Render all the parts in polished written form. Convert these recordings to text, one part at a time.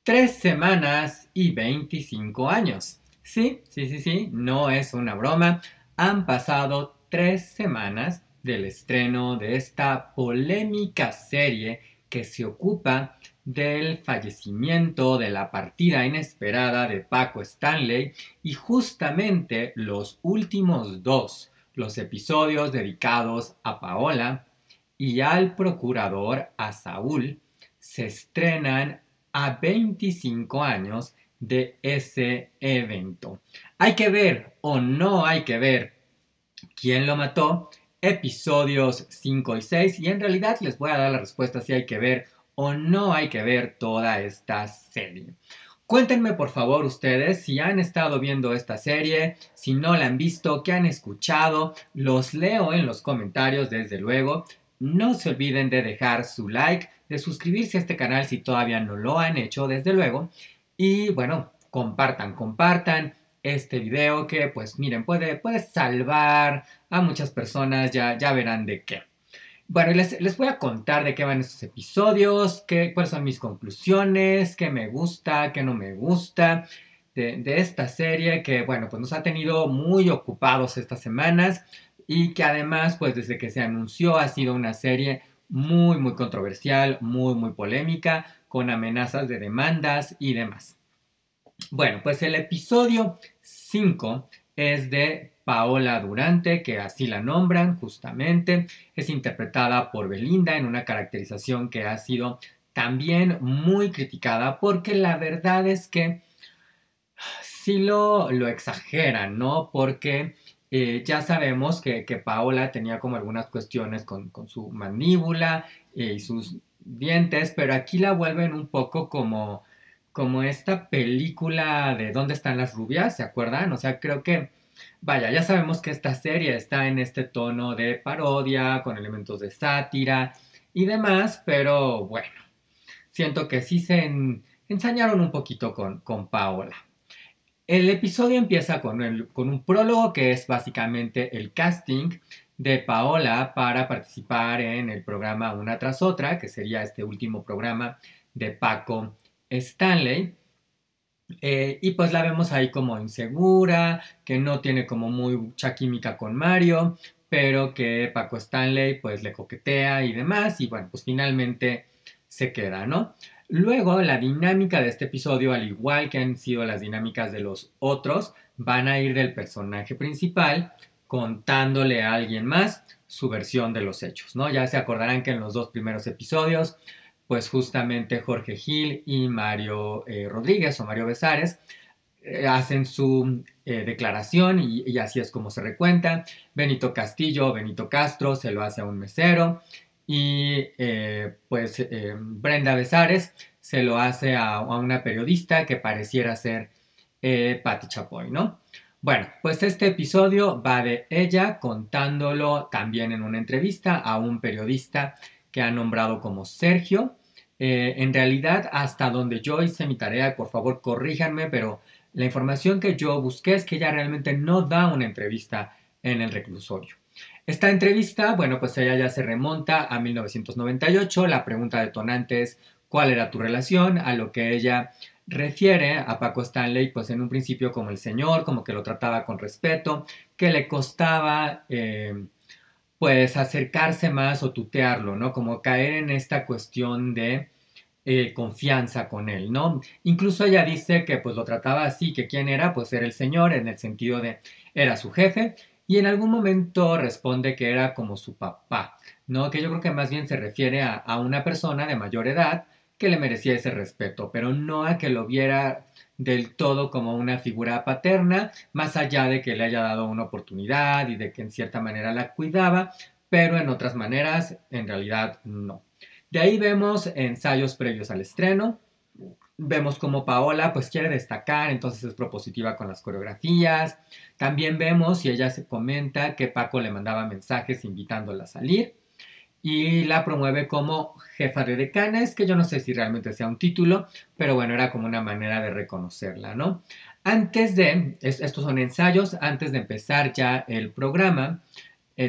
3 semanas y 25 años. Sí, no es una broma. Han pasado 3 semanas del estreno de esta polémica serie que se ocupa del fallecimiento, de la partida inesperada de Paco Stanley y justamente los últimos dos, los episodios dedicados a Paola y al procurador, a Saúl, se estrenan a 25 años de ese evento. Hay que ver o no hay que ver quién lo mató, episodios 5 y 6, y en realidad les voy a dar la respuesta si hay que ver o no hay que ver toda esta serie. Cuéntenme por favor ustedes si han estado viendo esta serie, si no la han visto, qué han escuchado, los leo en los comentarios desde luego. No se olviden de dejar su like, de suscribirse a este canal si todavía no lo han hecho desde luego. Y bueno, compartan este video que pues miren puede salvar a muchas personas, ya verán de qué. Bueno, y les voy a contar de qué van estos episodios, cuáles son mis conclusiones, qué me gusta, qué no me gusta de esta serie que, bueno, pues nos ha tenido muy ocupados estas semanas y que además, pues desde que se anunció ha sido una serie muy controversial, muy polémica, con amenazas de demandas y demás. Bueno, pues el episodio 5 es de Paola Durante, que así la nombran justamente. Es interpretada por Belinda en una caracterización que ha sido también muy criticada porque la verdad es que sí lo exageran, ¿no? Porque ya sabemos que Paola tenía como algunas cuestiones con su mandíbula y sus dientes, pero aquí la vuelven un poco como esta película de ¿Dónde están las rubias? ¿Se acuerdan? O sea, creo que, vaya, ya sabemos que esta serie está en este tono de parodia, con elementos de sátira y demás, pero bueno, siento que sí se ensañaron un poquito con Paola. El episodio empieza con un prólogo que es básicamente el casting de Paola para participar en el programa Una tras otra, que sería este último programa de Paco Stanley. Y pues la vemos ahí como insegura, que no tiene como mucha química con Mario, pero que Paco Stanley pues le coquetea y demás, y bueno, pues finalmente se queda, ¿no? Luego la dinámica de este episodio, al igual que han sido las dinámicas de los otros, van a ir del personaje principal contándole a alguien más su versión de los hechos, ¿no? Ya se acordarán que en los dos primeros episodios pues justamente Jorge Gil y Mario Rodríguez o Mario Besares hacen su declaración y así es como se recuenta. Benito Castillo, Benito Castro se lo hace a un mesero y Brenda Besares se lo hace a una periodista que pareciera ser Patti Chapoy, ¿no? Bueno, pues este episodio va de ella contándolo también en una entrevista a un periodista que ha nombrado como Sergio. En realidad, hasta donde yo hice mi tarea, por favor corríjanme, pero la información que yo busqué es que ella realmente no da una entrevista en el reclusorio. Esta entrevista, bueno, pues ella ya se remonta a 1998. La pregunta detonante es ¿cuál era tu relación? A lo que ella refiere a Paco Stanley, pues en un principio como el señor, como que lo trataba con respeto, que le costaba pues acercarse más o tutearlo, ¿no? Como caer en esta cuestión de confianza con él, ¿no? Incluso ella dice que pues lo trataba así, que quién era, pues era el señor, en el sentido de era su jefe, y en algún momento responde que era como su papá, ¿no? Que yo creo que más bien se refiere a una persona de mayor edad que le merecía ese respeto, pero no a que lo viera del todo como una figura paterna, más allá de que le haya dado una oportunidad y de que en cierta manera la cuidaba, pero en otras maneras en realidad no. De ahí vemos ensayos previos al estreno, vemos como Paola pues quiere destacar, entonces es propositiva con las coreografías, también vemos y ella se comenta que Paco le mandaba mensajes invitándola a salir, y la promueve como jefa de decanes, que yo no sé si realmente sea un título, pero bueno, era como una manera de reconocerla, ¿no? Estos son ensayos, antes de empezar ya el programa,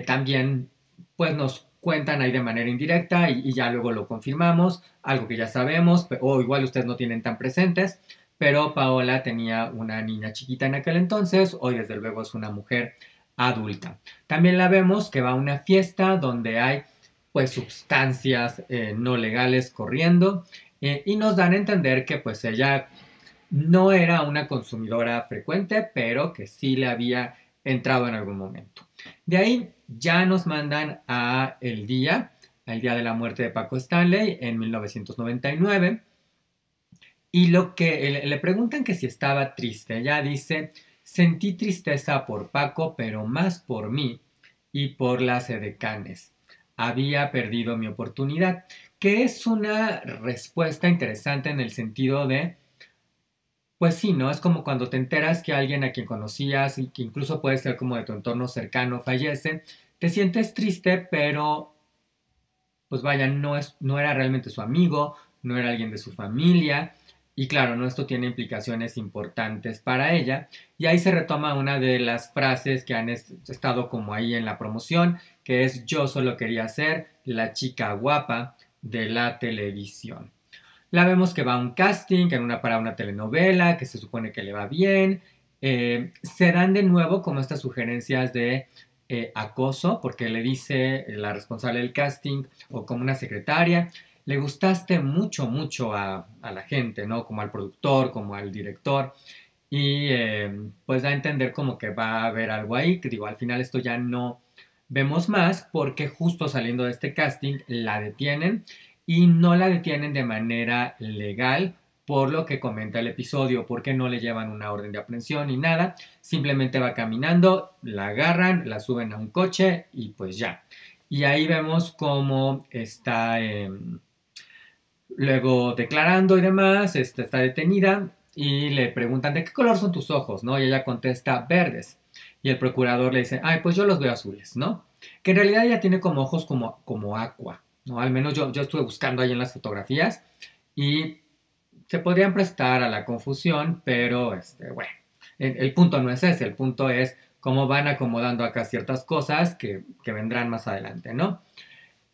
también pues nos cuentan ahí de manera indirecta y ya luego lo confirmamos, algo que ya sabemos, o igual ustedes no tienen tan presentes, pero Paola tenía una niña chiquita en aquel entonces, hoy desde luego es una mujer adulta. También la vemos que va a una fiesta donde hay pues sustancias no legales corriendo y nos dan a entender que pues ella no era una consumidora frecuente, pero que sí le había entrado en algún momento. De ahí ya nos mandan al día de la muerte de Paco Stanley en 1999. Y lo que le preguntan que si estaba triste, ella dice, sentí tristeza por Paco, pero más por mí y por las edecanes. Había perdido mi oportunidad, que es una respuesta interesante en el sentido de, pues sí, ¿no? Es como cuando te enteras que alguien a quien conocías y que incluso puede ser como de tu entorno cercano fallece, te sientes triste, pero pues vaya, no era realmente su amigo, no era alguien de su familia. Y claro, ¿no? Esto tiene implicaciones importantes para ella. Y ahí se retoma una de las frases que han estado como ahí en la promoción, que es yo solo quería ser la chica guapa de la televisión. La vemos que va a un casting para una telenovela, que se supone que le va bien. Se dan de nuevo como estas sugerencias de acoso, porque le dice la responsable del casting o como una secretaria, le gustaste mucho, mucho a la gente, ¿no? Como al productor, como al director. Y pues da a entender como que va a haber algo ahí, que digo, al final esto ya no vemos más porque justo saliendo de este casting la detienen y no la detienen de manera legal por lo que comenta el episodio, porque no le llevan una orden de aprehensión ni nada, simplemente va caminando, la agarran, la suben a un coche y pues ya. Y ahí vemos cómo está luego declarando y demás, está detenida y le preguntan de qué color son tus ojos, ¿no? Y ella contesta verdes. Y el procurador le dice, ay, pues yo los veo azules, ¿no? Que en realidad ella tiene como ojos como aqua, ¿no? Al menos yo estuve buscando ahí en las fotografías y se podrían prestar a la confusión, pero bueno, el punto no es ese, el punto es cómo van acomodando acá ciertas cosas que vendrán más adelante, ¿no?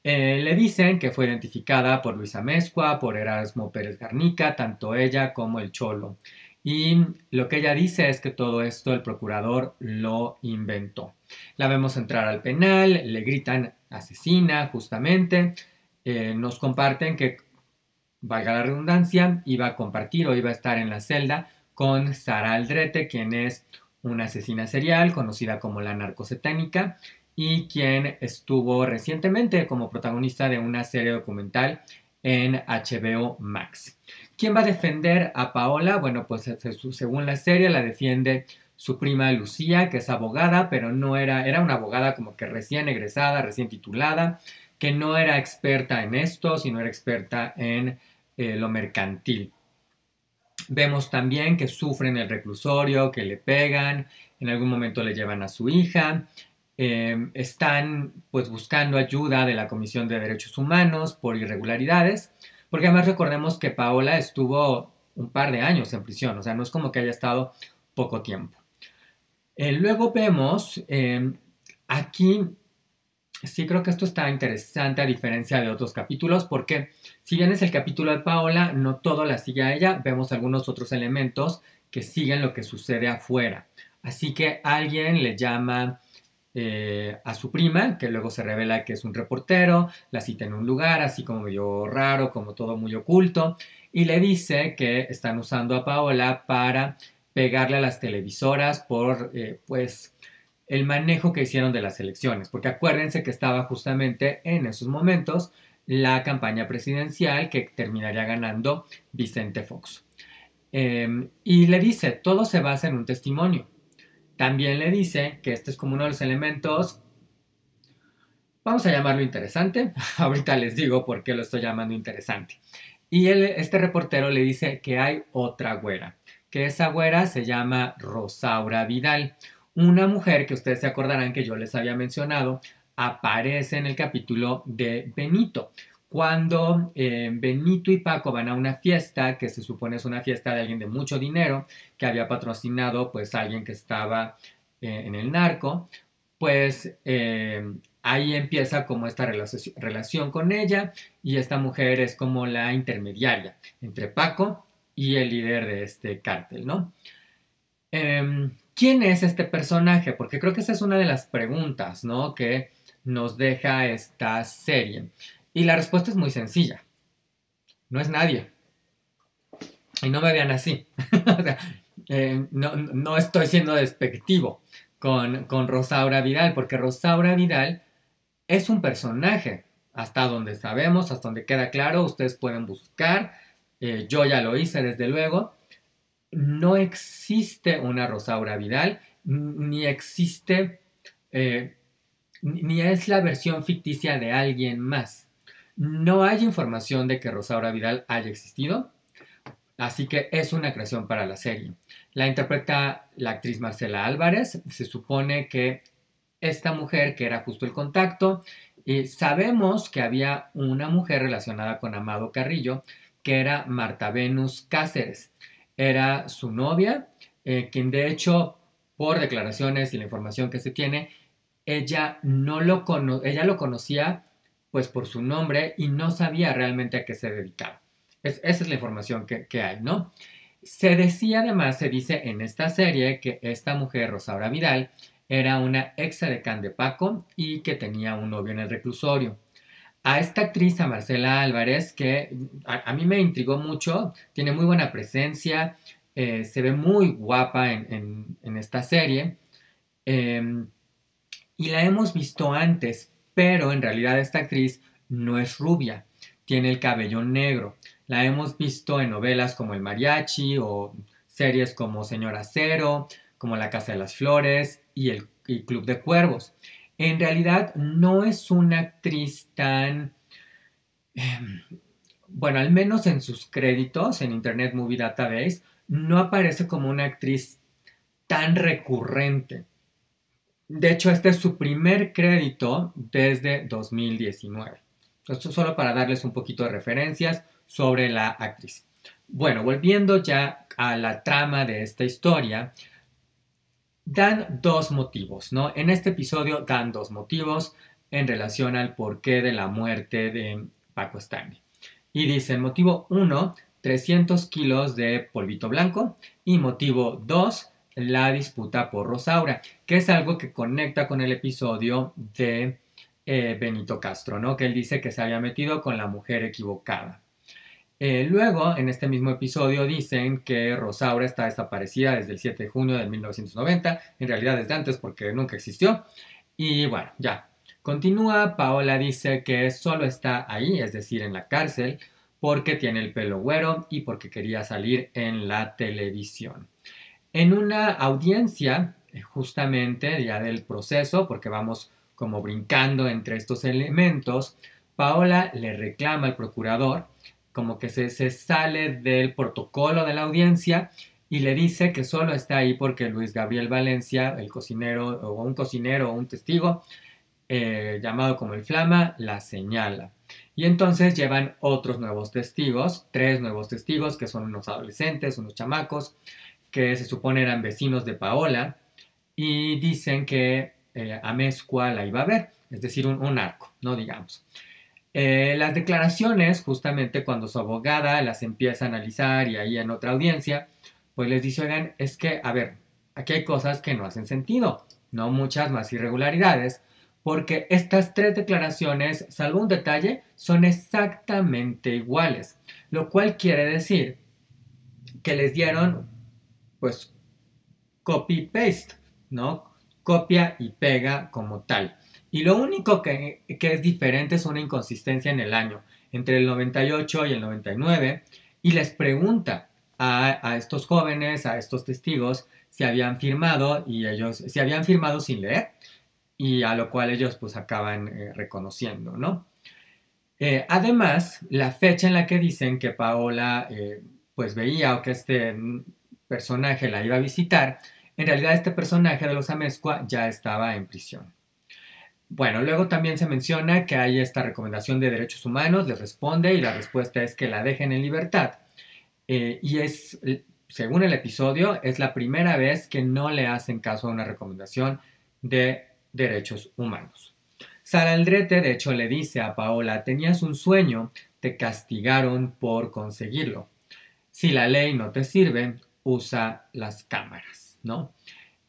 Le dicen que fue identificada por Luisa Mezcua, por Erasmo Pérez Garnica, tanto ella como el Cholo. Y lo que ella dice es que todo esto el procurador lo inventó. La vemos entrar al penal, le gritan asesina justamente, nos comparten que, valga la redundancia, iba a compartir o iba a estar en la celda con Sara Aldrete, quien es una asesina serial conocida como la narcocetánica y quien estuvo recientemente como protagonista de una serie documental en HBO Max. ¿Quién va a defender a Paola? Bueno, pues según la serie la defiende su prima Lucía, que es abogada, pero no era una abogada como que recién egresada, recién titulada, que no era experta en esto, sino era experta en lo mercantil. Vemos también que sufren el reclusorio, que le pegan, en algún momento le llevan a su hija, están pues buscando ayuda de la Comisión de Derechos Humanos por irregularidades, porque además recordemos que Paola estuvo un par de años en prisión, o sea, no es como que haya estado poco tiempo. Luego vemos aquí, sí creo que esto está interesante a diferencia de otros capítulos, porque si bien es el capítulo de Paola, no todo la sigue a ella, vemos algunos otros elementos que siguen lo que sucede afuera. Así que alguien le llama a su prima, que luego se revela que es un reportero, la cita en un lugar así como medio raro, como todo muy oculto, y le dice que están usando a Paola para pegarle a las televisoras por, pues, el manejo que hicieron de las elecciones, porque acuérdense que estaba justamente en esos momentos la campaña presidencial que terminaría ganando Vicente Fox. Y le dice, todo se basa en un testimonio. También le dice que este es como uno de los elementos, vamos a llamarlo interesante, ahorita les digo por qué lo estoy llamando interesante. Y este reportero le dice que hay otra güera, que esa güera se llama Rosaura Vidal, una mujer que ustedes se acordarán que yo les había mencionado, aparece en el capítulo de Benito. Cuando Benito y Paco van a una fiesta, que se supone es una fiesta de alguien de mucho dinero, que había patrocinado pues a alguien que estaba en el narco, pues ahí empieza como esta relación con ella y esta mujer es como la intermediaria entre Paco y el líder de este cártel, ¿no? ¿Quién es este personaje? Porque creo que esa es una de las preguntas, ¿no? Que nos deja esta serie. Y la respuesta es muy sencilla. No es nadie. Y no me vean así. O sea, no estoy siendo despectivo con Rosaura Vidal, porque Rosaura Vidal es un personaje. Hasta donde sabemos, hasta donde queda claro, ustedes pueden buscar. Yo ya lo hice, desde luego. No existe una Rosaura Vidal, ni existe, eh, ni es la versión ficticia de alguien más. No hay información de que Rosaura Vidal haya existido, así que es una creación para la serie. La interpreta la actriz Marcela Álvarez. Se supone que esta mujer, que era justo el contacto, sabemos que había una mujer relacionada con Amado Carrillo, que era Marta Venus Cáceres. Era su novia, quien de hecho, por declaraciones y la información que se tiene, ella lo conocía pues por su nombre y no sabía realmente a qué se dedicaba. Esa es la información que hay, ¿no? Se decía además, se dice en esta serie que esta mujer, Rosaura Vidal, era una ex edecán de Paco y que tenía un novio en el reclusorio. A esta actriz, a Marcela Álvarez, que a mí me intrigó mucho, tiene muy buena presencia, se ve muy guapa en esta serie, eh, y la hemos visto antes, pero en realidad esta actriz no es rubia, tiene el cabello negro. La hemos visto en novelas como El Mariachi o series como Señora Cero, como La Casa de las Flores y Club de Cuervos. En realidad no es una actriz tan, bueno, al menos en sus créditos en Internet Movie Database, no aparece como una actriz tan recurrente. De hecho, este es su primer crédito desde 2019. Esto solo para darles un poquito de referencias sobre la actriz. Bueno, volviendo ya a la trama de esta historia, dan dos motivos, ¿no? En este episodio dan dos motivos en relación al porqué de la muerte de Paco Stanley. Y dicen, motivo 1, 300 kilos de polvito blanco. Y motivo 2, la disputa por Rosaura, que es algo que conecta con el episodio de Benito Castro, ¿no? Que él dice que se había metido con la mujer equivocada. Luego, en este mismo episodio, dicen que Rosaura está desaparecida desde el 7 de junio de 1990, en realidad desde antes porque nunca existió. Y bueno, ya. Continúa, Paola dice que solo está ahí, es decir, en la cárcel, porque tiene el pelo güero y porque quería salir en la televisión. En una audiencia, justamente ya del proceso, porque vamos como brincando entre estos elementos, Paola le reclama al procurador, como que se sale del protocolo de la audiencia y le dice que solo está ahí porque Luis Gabriel Valencia, el cocinero o un testigo, llamado como el Flama, la señala. Y entonces llevan otros nuevos testigos, tres nuevos testigos que son unos adolescentes, unos chamacos, que se supone eran vecinos de Paola, y dicen que Amezcua la iba a ver, es decir, un narco, no digamos. Las declaraciones, justamente cuando su abogada las empieza a analizar y ahí en otra audiencia, pues les dice, oigan, es que, a ver, aquí hay cosas que no hacen sentido, no muchas más irregularidades, porque estas tres declaraciones, salvo un detalle, son exactamente iguales, lo cual quiere decir que les dieron, pues, copy-paste, ¿no? Copia y pega como tal. Y lo único que es diferente es una inconsistencia en el año, entre el 98 y el 99, y les pregunta a estos jóvenes, a estos testigos, si habían firmado, y ellos, si habían firmado sin leer, y a lo cual ellos pues acaban reconociendo, ¿no? Además, la fecha en la que dicen que Paola pues veía o que este personaje la iba a visitar, en realidad este personaje de los Amezcua ya estaba en prisión. Bueno, luego también se menciona que hay esta recomendación de derechos humanos, les responde y la respuesta es que la dejen en libertad. Y es, según el episodio, es la primera vez que no le hacen caso a una recomendación de derechos humanos. Sara Aldrete, de hecho, le dice a Paola, tenías un sueño, te castigaron por conseguirlo. Si la ley no te sirve, usa las cámaras, ¿no?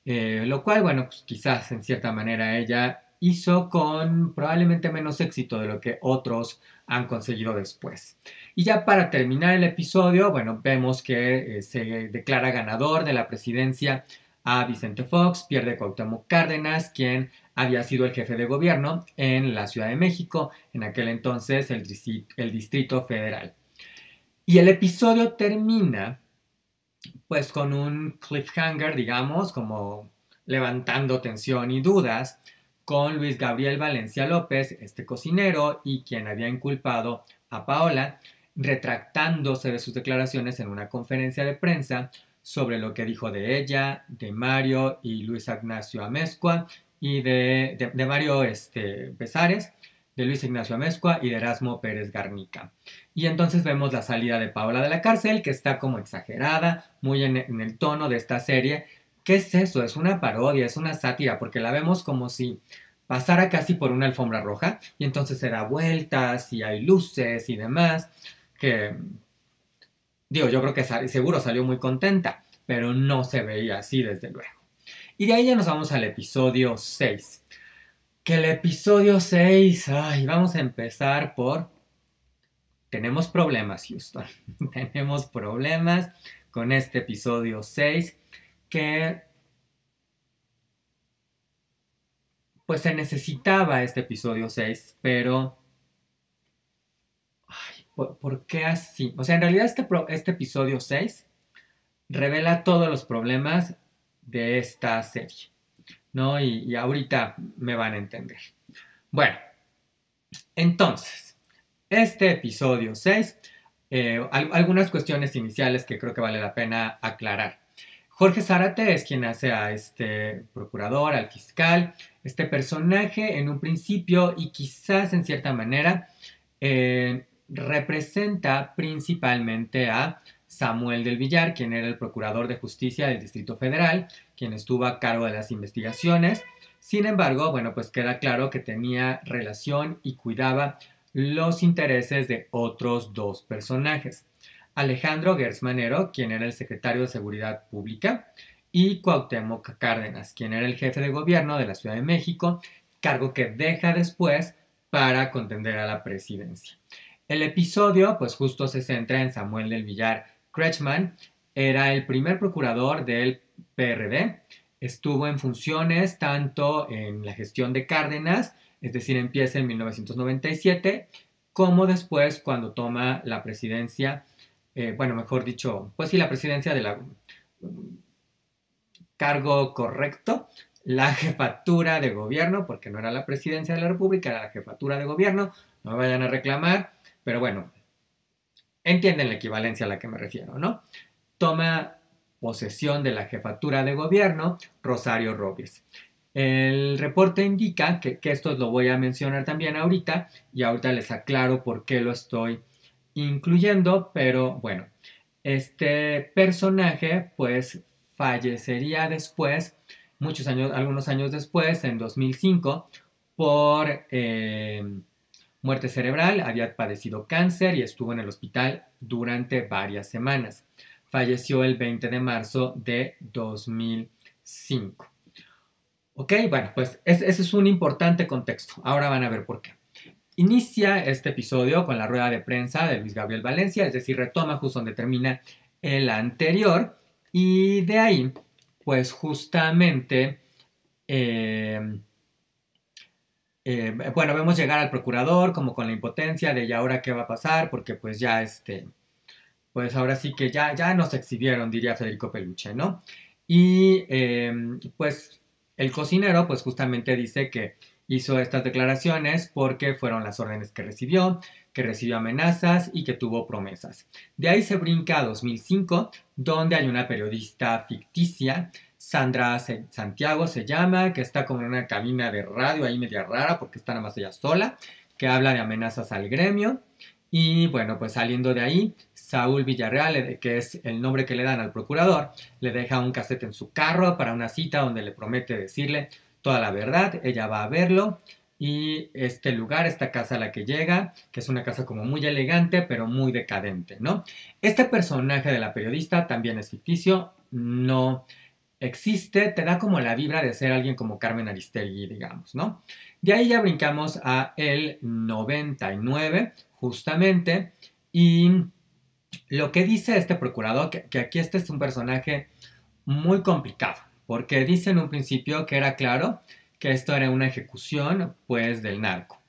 Lo cual, bueno, pues quizás en cierta manera ella hizo con probablemente menos éxito de lo que otros han conseguido después. Y ya para terminar el episodio, bueno, vemos que se declara ganador de la presidencia a Vicente Fox, pierde Cuauhtémoc Cárdenas, quien había sido el jefe de gobierno en la Ciudad de México, en aquel entonces el Distrito Federal. Y el episodio termina pues con un cliffhanger, digamos, como levantando tensión y dudas, con Luis Gabriel Valencia López, este cocinero y quien había inculpado a Paola, retractándose de sus declaraciones en una conferencia de prensa sobre lo que dijo de ella, de Mario y Luis Ignacio Amezcua y de Mario Besares, de Luis Ignacio Amezcua y de Erasmo Pérez Garnica. Y entonces vemos la salida de Paola de la cárcel, que está como exagerada, muy en el tono de esta serie. ¿Qué es eso? Es una parodia, es una sátira, porque la vemos como si pasara casi por una alfombra roja y entonces se da vueltas y hay luces y demás, que digo, yo creo que seguro salió muy contenta, pero no se veía así desde luego. Y de ahí ya nos vamos al episodio 6. Que el episodio 6, ay, vamos a empezar por... Tenemos problemas, Houston. Tenemos problemas con este episodio 6 que pues se necesitaba este episodio 6, pero ay, ¿por qué así? O sea, en realidad este episodio 6 revela todos los problemas de esta serie, ¿no? Y ahorita me van a entender. Bueno, entonces, este episodio 6, algunas cuestiones iniciales que creo que vale la pena aclarar. Jorge Zárate es quien hace a este procurador, al fiscal, este personaje en un principio y quizás en cierta manera representa principalmente a Samuel del Villar, quien era el procurador de justicia del Distrito Federal, quien estuvo a cargo de las investigaciones. Sin embargo, bueno, pues queda claro que tenía relación y cuidaba los intereses de otros dos personajes. Alejandro Gertz Manero, quien era el secretario de Seguridad Pública, y Cuauhtémoc Cárdenas, quien era el jefe de gobierno de la Ciudad de México, cargo que deja después para contender a la presidencia. El episodio, pues justo se centra en Samuel del Villar Kretschmann, era el primer procurador del PRD, estuvo en funciones tanto en la gestión de Cárdenas, es decir, empieza en 1997, como después cuando toma la presidencia, bueno, mejor dicho, pues sí, la presidencia de la cargo correcto, la jefatura de gobierno, porque no era la presidencia de la República, era la jefatura de gobierno, no me vayan a reclamar, pero bueno, entienden la equivalencia a la que me refiero, ¿no? Toma posesión de la jefatura de gobierno Rosario Robles. El reporte indica que esto lo voy a mencionar también ahorita y ahorita les aclaro por qué lo estoy incluyendo, pero bueno, este personaje pues fallecería después, muchos años, algunos años después, en 2005, por muerte cerebral, había padecido cáncer y estuvo en el hospital durante varias semanas. Falleció el 20 de marzo de 2005. Ok, bueno, pues ese es un importante contexto. Ahora van a ver por qué. Inicia este episodio con la rueda de prensa de Luis Gabriel Valencia, es decir, retoma justo donde termina el anterior. Y de ahí, pues justamente, bueno, vemos llegar al procurador como con la impotencia de ya ahora qué va a pasar, porque pues ya pues ahora sí que ya nos exhibieron, diría Federico Peluche, ¿no? Y pues el cocinero pues justamente dice que hizo estas declaraciones porque fueron las órdenes que recibió amenazas y que tuvo promesas. De ahí se brinca a 2005, donde hay una periodista ficticia, Sandra Santiago se llama, que está como en una cabina de radio ahí media rara porque está nada más ella sola, que habla de amenazas al gremio. Y bueno, pues saliendo de ahí, Saúl Villarreal, que es el nombre que le dan al procurador, le deja un casete en su carro para una cita donde le promete decirle toda la verdad. Ella va a verlo y este lugar, esta casa a la que llega, que es una casa como muy elegante, pero muy decadente, ¿no? Este personaje de la periodista también es ficticio, no existe, te da como la vibra de ser alguien como Carmen Aristegui, digamos, ¿no? De ahí ya brincamos a el 99, justamente, y lo que dice este procurador, que aquí este es un personaje muy complicado, porque dice en un principio que era claro que esto era una ejecución, pues, del narco.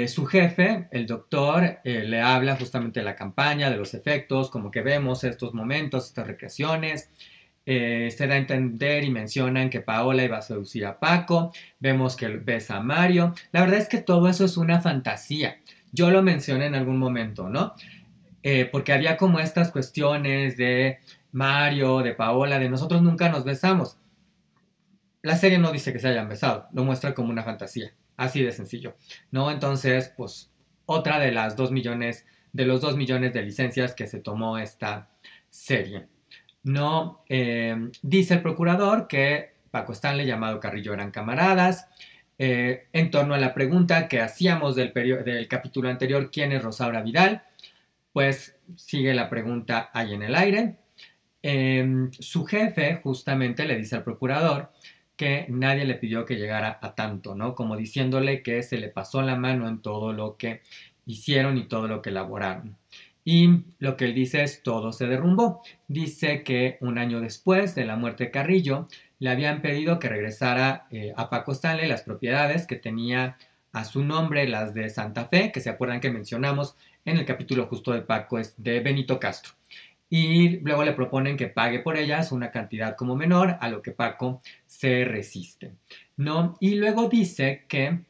Su jefe, el doctor, le habla justamente de la campaña, de los efectos, como que vemos estos momentos, estas recreaciones. Se da a entender y mencionan que Paola iba a seducir a Paco, vemos que besa a Mario. La verdad es que todo eso es una fantasía. Yo lo mencioné en algún momento, ¿no? Porque había como estas cuestiones de Mario, de Paola, de nosotros nunca nos besamos. La serie no dice que se hayan besado, lo muestra como una fantasía, así de sencillo, ¿no? Entonces, pues, otra de las 2 millones, de los 2 millones de licencias que se tomó esta serie. No, dice el procurador que Paco Stanley y Amado Carrillo eran camaradas. En torno a la pregunta que hacíamos del capítulo anterior, ¿quién es Rosaura Vidal? Pues sigue la pregunta ahí en el aire. Su jefe justamente le dice al procurador que nadie le pidió que llegara a tanto, ¿no? Como diciéndole que se le pasó la mano en todo lo que hicieron y todo lo que elaboraron. Y lo que él dice es todo se derrumbó. Dice que un año después de la muerte de Carrillo, le habían pedido que regresara a Paco Stanley las propiedades que tenía a su nombre, las de Santa Fe, que se acuerdan que mencionamos en el capítulo justo de Paco, es de Benito Castro. Y luego le proponen que pague por ellas una cantidad como menor, a lo que Paco se resiste, ¿no? Y luego dice que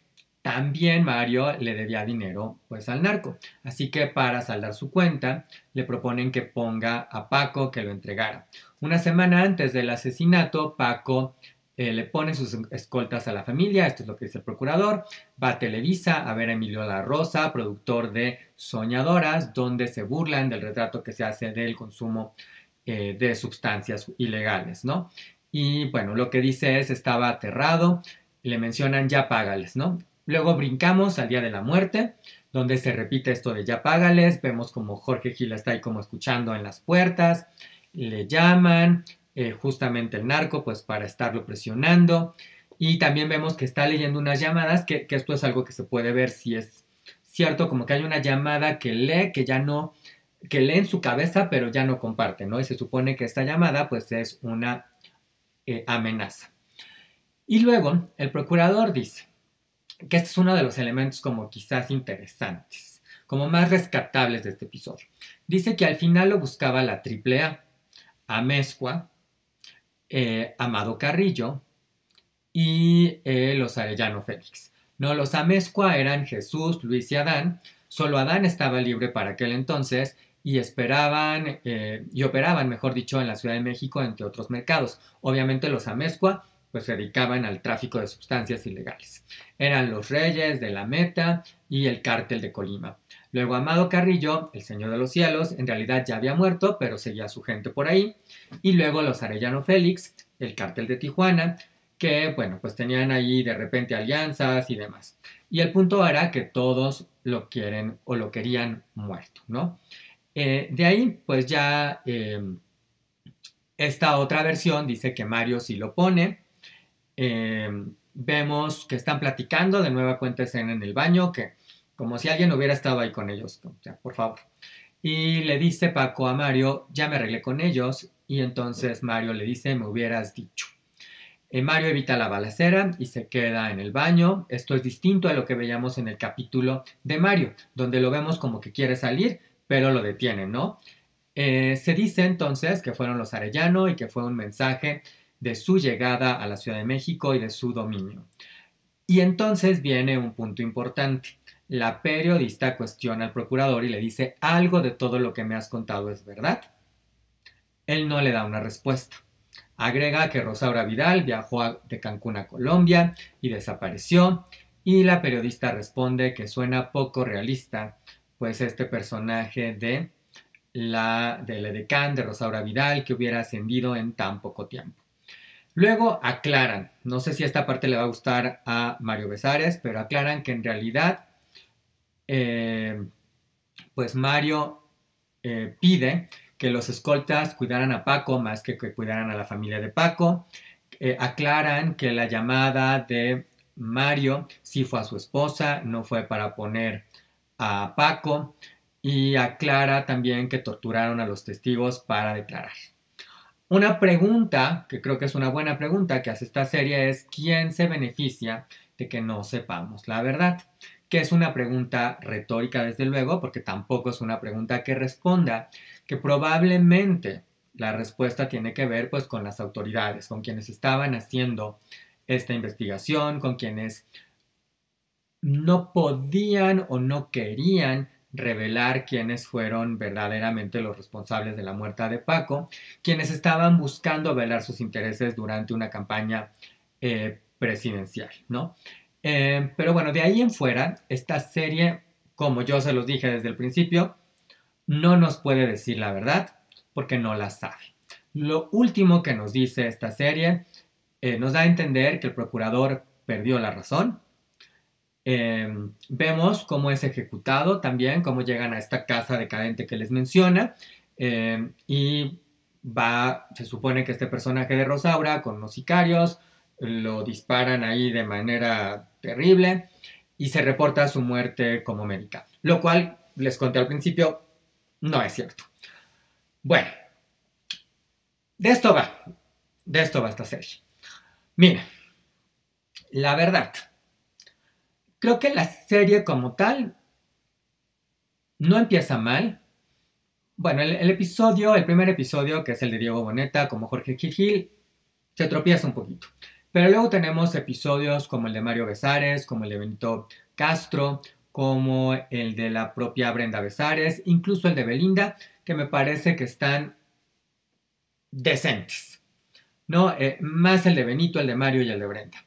también Mario le debía dinero pues al narco, así que para saldar su cuenta le proponen que ponga a Paco que lo entregara. Una semana antes del asesinato, Paco le pone sus escoltas a la familia, esto es lo que dice el procurador, va a Televisa a ver a Emilio La Rosa, productor de Soñadoras, donde se burlan del retrato que se hace del consumo de sustancias ilegales, ¿no? Y bueno, lo que dice es, estaba aterrado, le mencionan ya págales, ¿no? Luego brincamos al día de la muerte, donde se repite esto de ya págales, vemos como Jorge Gil está ahí como escuchando en las puertas, le llaman, justamente el narco, pues para estarlo presionando, y también vemos que está leyendo unas llamadas, que esto es algo que se puede ver si es cierto, como que hay una llamada que lee, que ya no, que lee en su cabeza, pero ya no comparte, ¿no? Y se supone que esta llamada, pues es una amenaza. Y luego, el procurador dice que este es uno de los elementos como quizás interesantes, como más rescatables de este episodio. Dice que al final lo buscaba la AAA, Amezcua, Amado Carrillo y los Arellano Félix. No, los Amezcua eran Jesús, Luis y Adán. Solo Adán estaba libre para aquel entonces y esperaban y operaban, mejor dicho, en la Ciudad de México, entre otros mercados. Obviamente los Amezcua pues se dedicaban al tráfico de sustancias ilegales. Eran los Reyes de la Meta y el Cártel de Colima. Luego Amado Carrillo, el Señor de los Cielos, en realidad ya había muerto, pero seguía su gente por ahí. Y luego los Arellano Félix, el Cártel de Tijuana, que, bueno, pues tenían ahí de repente alianzas y demás. Y el punto era que todos lo quieren o lo querían muerto, ¿no? De ahí, pues ya esta otra versión dice que Mario sí lo pone. Vemos que están platicando de nueva cuenta escena en el baño, que como si alguien hubiera estado ahí con ellos, o sea, por favor. Y le dice Paco a Mario, ya me arreglé con ellos, y entonces Mario le dice, me hubieras dicho. Mario evita la balacera y se queda en el baño. Esto es distinto a lo que veíamos en el capítulo de Mario, donde lo vemos como que quiere salir, pero lo detienen, ¿no? Se dice entonces que fueron los Arellano y que fue un mensaje de su llegada a la Ciudad de México y de su dominio. Y entonces viene un punto importante. La periodista cuestiona al procurador y le dice, ¿algo de todo lo que me has contado es verdad? Él no le da una respuesta. Agrega que Rosaura Vidal viajó de Cancún a Colombia y desapareció, y la periodista responde que suena poco realista, pues este personaje del edecán de Rosaura Vidal que hubiera ascendido en tan poco tiempo. Luego aclaran, no sé si esta parte le va a gustar a Mario Besares, pero aclaran que en realidad, eh, pues Mario pide que los escoltas cuidaran a Paco más que cuidaran a la familia de Paco. Aclaran que la llamada de Mario sí fue a su esposa, no fue para poner a Paco. Y aclara también que torturaron a los testigos para declarar. Una pregunta, que creo que es una buena pregunta que hace esta serie es ¿quién se beneficia de que no sepamos la verdad? Que es una pregunta retórica desde luego, porque tampoco es una pregunta que responda, que probablemente la respuesta tiene que ver pues con las autoridades, con quienes estaban haciendo esta investigación, con quienes no podían o no querían revelar quiénes fueron verdaderamente los responsables de la muerte de Paco, quienes estaban buscando velar sus intereses durante una campaña presidencial, ¿no? Pero bueno, de ahí en fuera, esta serie, como yo se los dije desde el principio, no nos puede decir la verdad porque no la sabe. Lo último que nos dice esta serie nos da a entender que el procurador perdió la razón. Vemos cómo es ejecutado también, cómo llegan a esta casa decadente que les menciona. Y se supone que este personaje de Rosaura con los sicarios lo disparan ahí de manera terrible y se reporta su muerte como médica. Lo cual, les conté al principio, no es cierto. Bueno, de esto va. De esto va esta serie. Mira, la verdad. Creo que la serie como tal no empieza mal. Bueno, el primer episodio, que es el de Diego Boneta como Jorge Gil, se tropieza un poquito. Pero luego tenemos episodios como el de Mario Besares, como el de Benito Castro, como el de la propia Brenda Besares, incluso el de Belinda, que me parece que están decentes, ¿no? Más el de Benito, el de Mario y el de Brenda.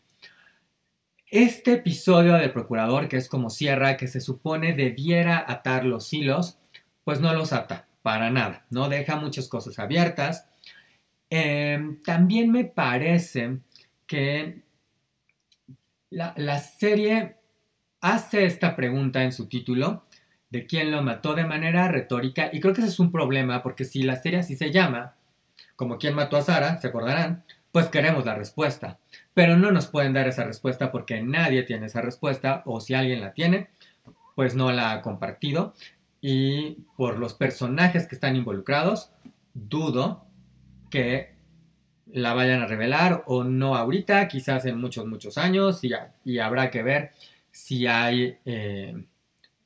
Este episodio del procurador, que es como cierra, que se supone debiera atar los hilos, pues no los ata, para nada, ¿no? Deja muchas cosas abiertas. También me parece que la serie hace esta pregunta en su título de quién lo mató de manera retórica y creo que ese es un problema porque si la serie así se llama, como quién mató a Sara, se acordarán, pues queremos la respuesta. Pero no nos pueden dar esa respuesta porque nadie tiene esa respuesta o si alguien la tiene, pues no la ha compartido. Y por los personajes que están involucrados, dudo que la vayan a revelar o no ahorita, quizás en muchos, muchos años y habrá que ver si hay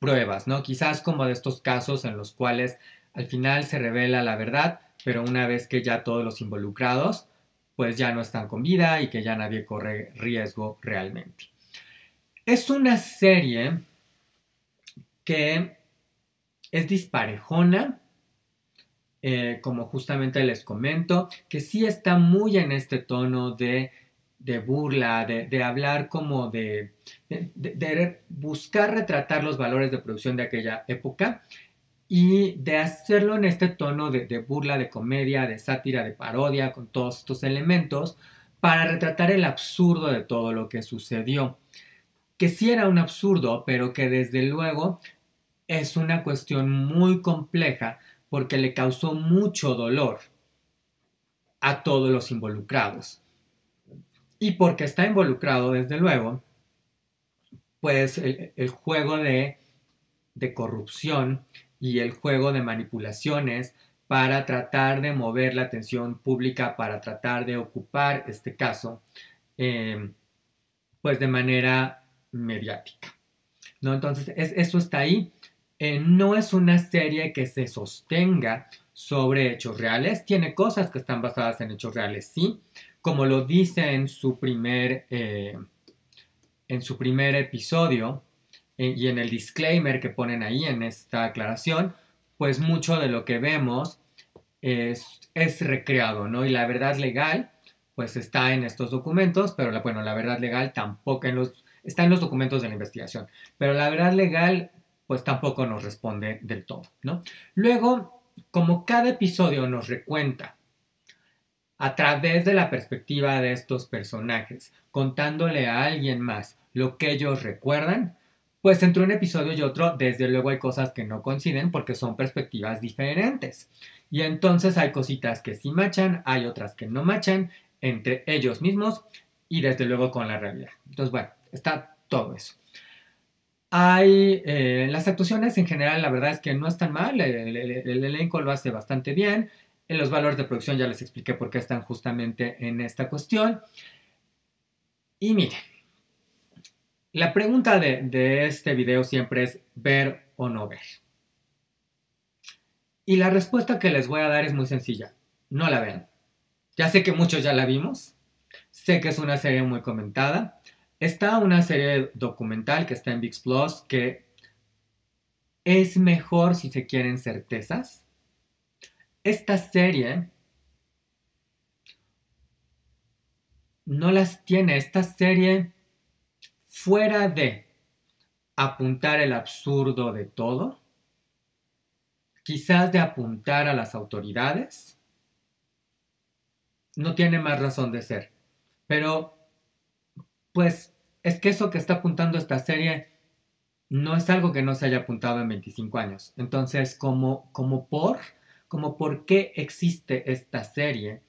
pruebas, ¿no? Quizás como de estos casos en los cuales al final se revela la verdad, pero una vez que ya todos los involucrados pues ya no están con vida y que ya nadie corre riesgo realmente. Es una serie que es disparejona, como justamente les comento, que sí está muy en este tono de burla, de hablar como de buscar retratar los valores de producción de aquella época y de hacerlo en este tono de burla, de comedia, de sátira, de parodia, con todos estos elementos, para retratar el absurdo de todo lo que sucedió. Que sí era un absurdo, pero que desde luego es una cuestión muy compleja porque le causó mucho dolor a todos los involucrados. Y porque está involucrado, desde luego, pues el juego de corrupción y el juego de manipulaciones para tratar de mover la atención pública, para tratar de ocupar este caso, eh, pues de manera mediática, ¿no? Entonces, eso está ahí. No es una serie que se sostenga sobre hechos reales. Tiene cosas que están basadas en hechos reales, sí. Como lo dice en su primer episodio y en el disclaimer que ponen ahí en esta aclaración, pues mucho de lo que vemos es recreado, ¿no? Y la verdad legal, pues está en estos documentos, pero bueno, la verdad legal tampoco está en los documentos de la investigación, pero la verdad legal, pues tampoco nos responde del todo, ¿no? Luego, como cada episodio nos recuenta a través de la perspectiva de estos personajes, contándole a alguien más lo que ellos recuerdan, pues entre un episodio y otro, desde luego hay cosas que no coinciden porque son perspectivas diferentes. Y entonces hay cositas que sí machan, hay otras que no machan entre ellos mismos y desde luego con la realidad. Entonces, bueno, está todo eso. Hay las actuaciones en general, la verdad es que no están mal, el elenco lo hace bastante bien. En los valores de producción ya les expliqué por qué están justamente en esta cuestión. Y miren, la pregunta de este video siempre es ver o no ver. Y la respuesta que les voy a dar es muy sencilla. No la vean. Ya sé que muchos ya la vimos. Sé que es una serie muy comentada. Está una serie documental que está en ViX Plus que es mejor si se quieren certezas. Esta serie no las tiene. Esta serie, fuera de apuntar el absurdo de todo, quizás de apuntar a las autoridades, no tiene más razón de ser. Pero, pues, es que eso que está apuntando esta serie no es algo que no se haya apuntado en 25 años. Entonces, como por qué existe esta serie,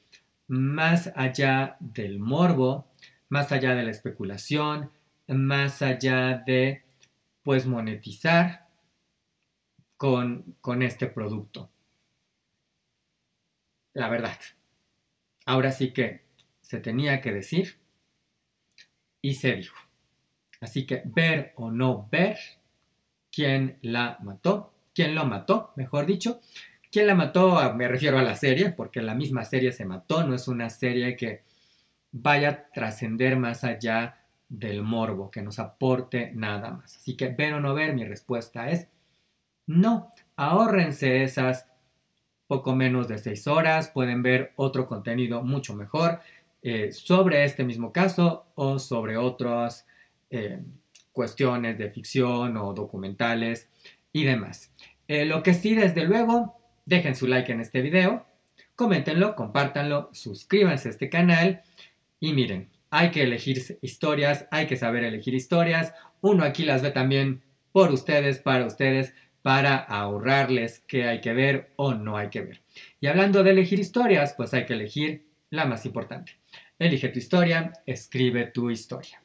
más allá del morbo, más allá de la especulación, más allá de, pues, monetizar con este producto. La verdad. Ahora sí que se tenía que decir y se dijo. Así que ver o no ver quién la mató, quién lo mató, mejor dicho. ¿Quién la mató? Me refiero a la serie, porque la misma serie se mató, no es una serie que vaya a trascender más allá del morbo, que nos aporte nada más. Así que ver o no ver, mi respuesta es no. Ahórrense esas poco menos de 6 horas, pueden ver otro contenido mucho mejor sobre este mismo caso o sobre otras cuestiones de ficción o documentales y demás. Lo que sí, desde luego, dejen su like en este video, coméntenlo, compártanlo, suscríbanse a este canal y miren, hay que elegir historias, hay que saber elegir historias. Uno aquí las ve también por ustedes, para ahorrarles qué hay que ver o no hay que ver. Y hablando de elegir historias, pues hay que elegir la más importante. Elige tu historia, escribe tu historia.